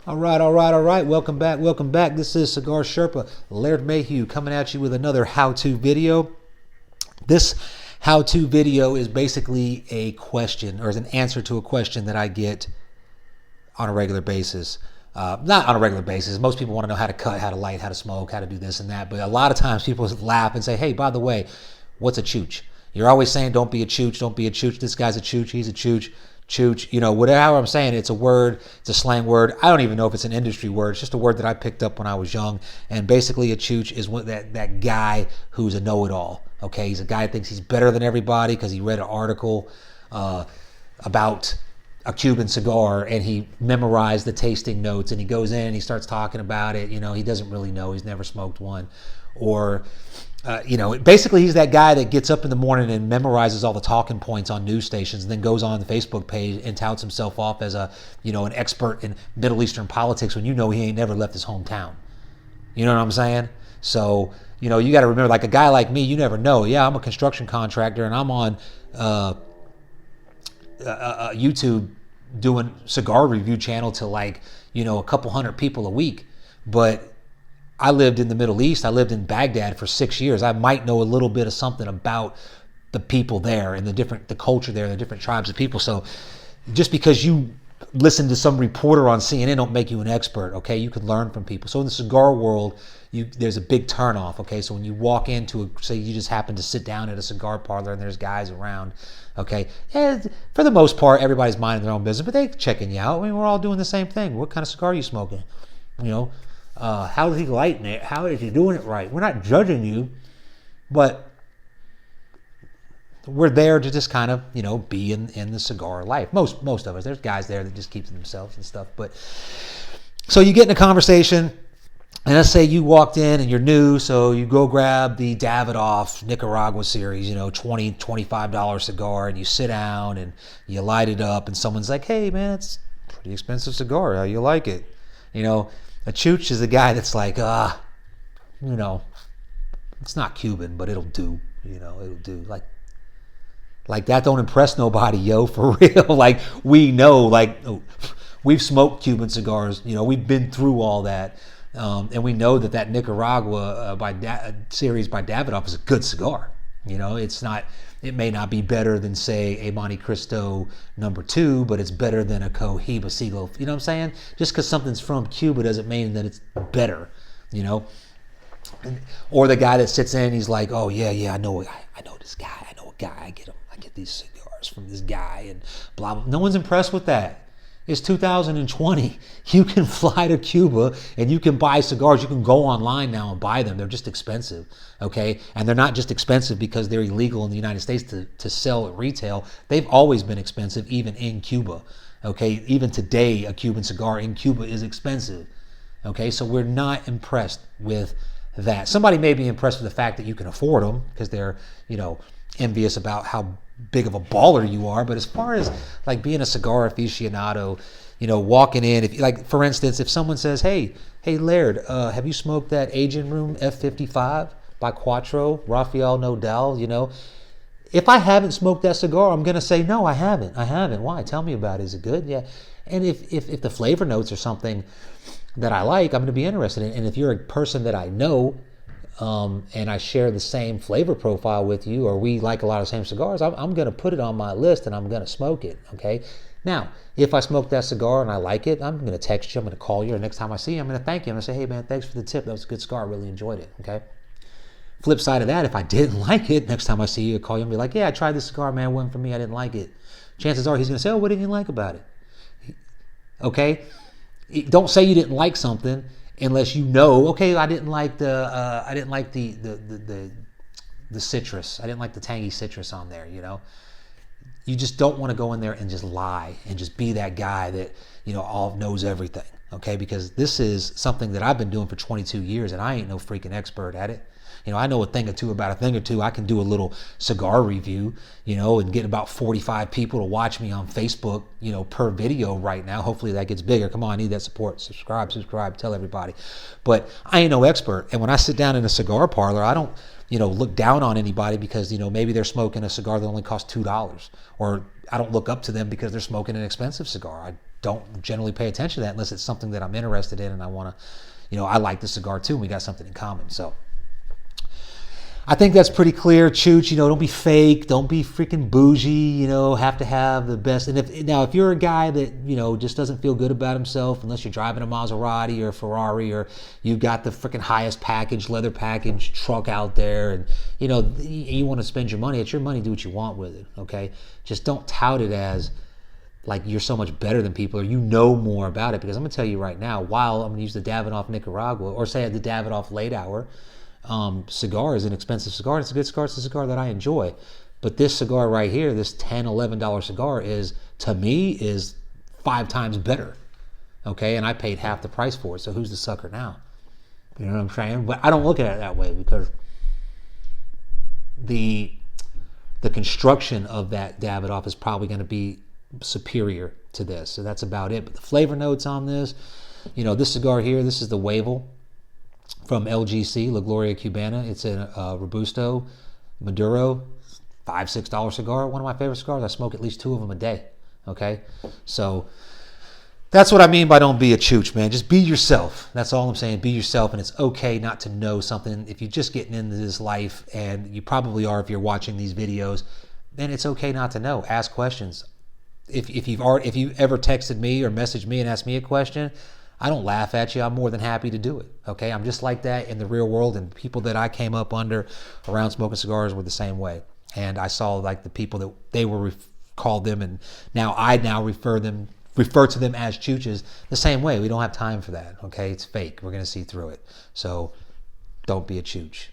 All right, all right, all right. Welcome back, welcome back. This is Cigar Sherpa Laird Mayhew coming at you with another how-to video. This how-to video is basically a question, or is an answer to a question that I get on a regular basis. Not on a regular basis. Most people want to know how to cut, how to light, how to smoke, how to do this and that. But a lot of times people laugh and say, hey, by the way, what's a chooch? You're always saying, don't be a chooch, don't be a chooch. This guy's a chooch, he's a chooch. Chooch, you know, whatever I'm saying, it's a word, it's a slang word. I don't even know if it's an industry word. It's just a word that I picked up when I was young. And basically a chooch is that guy who's a know-it-all. Okay, he's a guy that thinks he's better than everybody because he read an article about a Cuban cigar and he memorized the tasting notes, and he goes in and he starts talking about it. You know, he doesn't really know, he's never smoked one. Or you know, basically he's that guy that gets up in the morning and memorizes all the talking points on news stations and then goes on the Facebook page and touts himself off as a, you know, an expert in Middle Eastern politics when you know he ain't never left his hometown. You know what I'm saying? So, you know, you got to remember, like a guy like me, you never know. Yeah, I'm a construction contractor and I'm on YouTube doing cigar review channel to, like, you know, a couple hundred people a week. But I lived in the Middle East. I lived in Baghdad for 6 years. I might know a little bit of something about the people there and the culture there, the different tribes of people. So just because you listen to some reporter on CNN don't make you an expert, okay? You can learn from people. So in the cigar world, there's a big turnoff, okay? So when you walk into say you just happen to sit down at a cigar parlor and there's guys around, okay? And for the most part, everybody's minding their own business, but they're checking you out. I mean, we're all doing the same thing. What kind of cigar are you smoking? You know? How is he lighting it? How is he doing it right? We're not judging you, but we're there to just kind of, you know, be in the cigar life. Most of us. There's guys there that just keep to themselves and stuff. But so you get in a conversation, and let's say you walked in and you're new, so you go grab the Davidoff Nicaragua series, you know, $20, $25 cigar, and you sit down and you light it up, and someone's like, hey man, it's a pretty expensive cigar. How you like it? You know, a chooch is a guy that's like, you know, it's not Cuban, but it'll do. You know, it'll do. Like that don't impress nobody, yo, for real. Like, we know, like, we've smoked Cuban cigars. You know, we've been through all that. And we know that Nicaragua series by Davidoff is a good cigar. You know, it may not be better than, say, a Monte Cristo #2, but it's better than a Cohiba Siglo. You know what I'm saying? Just because something's from Cuba doesn't mean that it's better, you know? Or the guy that sits in, he's like, oh, yeah, I know this guy. I know a guy. I get these cigars from this guy and blah, blah. No one's impressed with that. It's 2020. You can fly to Cuba and you can buy cigars. You can go online now and buy them. They're just expensive, okay? And they're not just expensive because they're illegal in the United States to sell at retail. They've always been expensive, even in Cuba, okay? Even today, a Cuban cigar in Cuba is expensive, okay? So we're not impressed with that. Somebody may be impressed with the fact that you can afford them because they're, you know, envious about how big of a baller you are. But as far as like being a cigar aficionado, you know, walking in, if like, for instance, if someone says, hey Laird, have you smoked that Aging Room F55 by Quattro, Rafael Nodal? You know, if I haven't smoked that cigar, I'm gonna say, no, I haven't. Why? Tell me about it. Is it good? Yeah. And if the flavor notes are something that I like, I'm gonna be interested in. And if you're a person that I know, and I share the same flavor profile with you, or we like a lot of the same cigars, I'm going to put it on my list and I'm going to smoke it, okay? Now, if I smoke that cigar and I like it, I'm going to text you, I'm going to call you, or next time I see you, I'm going to thank you. I'm going to say, hey man, thanks for the tip. That was a good cigar. I really enjoyed it, okay? Flip side of that, if I didn't like it, next time I see you, I'll call you and be like, yeah, I tried this cigar, man, it wasn't for me, I didn't like it. Chances are he's going to say, oh, what didn't you like about it? Okay? Don't say you didn't like something unless you know, okay, I didn't like the citrus. I didn't like the tangy citrus on there, you know. You just don't want to go in there and just lie and just be that guy that, you know, all knows everything, okay? Because this is something that I've been doing for 22 years and I ain't no freaking expert at it. You know, I know a thing or two about a thing or two. I can do a little cigar review, you know, and get about 45 people to watch me on Facebook, you know, per video right now. Hopefully that gets bigger. Come on, I need that support. Subscribe, tell everybody. But I ain't no expert. And when I sit down in a cigar parlor, I don't, you know, look down on anybody because, you know, maybe they're smoking a cigar that only costs $2. Or I don't look up to them because they're smoking an expensive cigar. don't generally pay attention to that unless it's something that I'm interested in and I want to, I like the cigar too, and we got something in common. So I think that's pretty clear. Chooch, don't be fake, don't be freaking bougie, have to have the best. And if you're a guy that, just doesn't feel good about himself, unless you're driving a Maserati or a Ferrari, or you've got the freaking highest package, leather package truck out there, and, you want to spend your money, it's your money, do what you want with it, okay? Just don't tout it as like you're so much better than people or you know more about it. Because I'm going to tell you right now, while I'm going to use the Davidoff Nicaragua, or say the Davidoff Late Hour, cigar is an expensive cigar. It's a good cigar. It's a cigar that I enjoy. But this cigar right here, this $10, $11 cigar is, to me, is 5 times better. Okay, and I paid half the price for it. So who's the sucker now? You know what I'm saying? But I don't look at it that way, because the construction of that Davidoff is probably going to be superior to this. So that's about it. But the flavor notes on this, this cigar here, this is the Wavell from LGC, La Gloria Cubana. It's a Robusto Maduro, $5, $6 cigar. One of my favorite cigars. I smoke at least 2 of them a day. Okay, so that's what I mean by don't be a chooch, man. Just be yourself. That's all I'm saying. Be yourself, and it's okay not to know something. If you're just getting into this life, and you probably are if you're watching these videos, then it's okay not to know. Ask questions. If you've ever texted me or messaged me and asked me a question, I don't laugh at you. I'm more than happy to do it. Okay, I'm just like that in the real world, and people that I came up under around smoking cigars were the same way. And I saw like the people that they were called them, and now I refer to them as chooches the same way. We don't have time for that. Okay, it's fake. We're gonna see through it. So don't be a chooch.